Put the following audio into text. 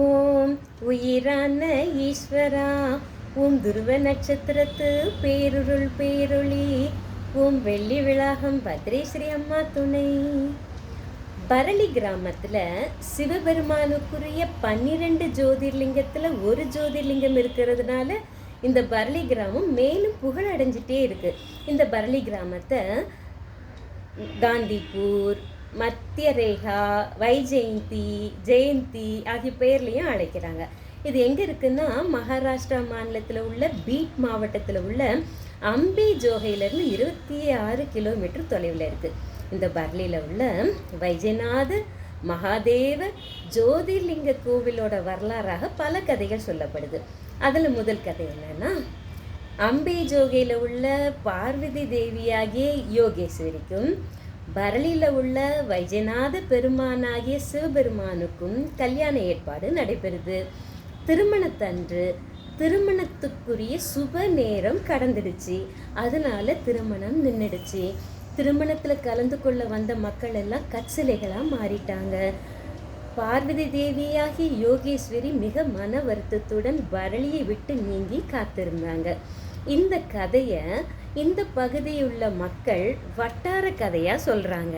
ஓம் உயிரான ஈஸ்வரா, உம் துருவ நட்சத்திரத்து பேருருள் பேரொளி, உம் வெள்ளி விளாகம் பத்ரேஸ்வரி அம்மா துணை. பரளி கிராமத்தில் சிவபெருமானுக்குரிய 12 ஜோதிர்லிங்கத்தில் ஒரு ஜோதிர்லிங்கம் இருக்கிறதுனால இந்த பரளி கிராமம் மேலும் புகழ் அடைஞ்சிட்டே இருக்கு. இந்த பரளி கிராமத்தை காந்திபூர், மத்திய ரேகா, வைஜெயந்தி, ஜெயந்தி ஆகிய பெயர்லையும் அழைக்கிறாங்க. இது எங்கே இருக்குன்னா மகாராஷ்டிரா மாநிலத்தில் உள்ள பீட் மாவட்டத்தில் உள்ள அம்பி ஜோகையிலேருந்து 26 கிலோமீட்டர் தொலைவில் இருக்குது. இந்த பர்லியில் உள்ள வைஜநாத மகாதேவ ஜோதிர்லிங்க கோவிலோட வரலாறாக பல கதைகள் சொல்லப்படுது. அதில் முதல் கதை என்னன்னா, அம்பி ஜோகையில் உள்ள பார்வதி தேவியாகிய யோகேஸ்வரிக்கும் பரளியில் உள்ள வைஜநாத பெருமானாகிய சிவபெருமானுக்கும் கல்யாண ஏற்பாடு நடைபெறுது. திருமணத்தன்று திருமணத்துக்குரிய சுப நேரம் கடந்துடுச்சு. அதனால திருமணம் நின்றுடுச்சு. திருமணத்தில் கலந்து கொள்ள வந்த மக்கள் எல்லாம் கற்சிலைகளாக மாறிட்டாங்க. பார்வதி தேவியாகி யோகேஸ்வரி மிக மன வருத்தத்துடன் பரளியை விட்டு நீங்கி காத்திருந்தாங்க. இந்த கதையை இந்த பகுதியுள்ள மக்கள் வட்டார கதையாக சொல்கிறாங்க.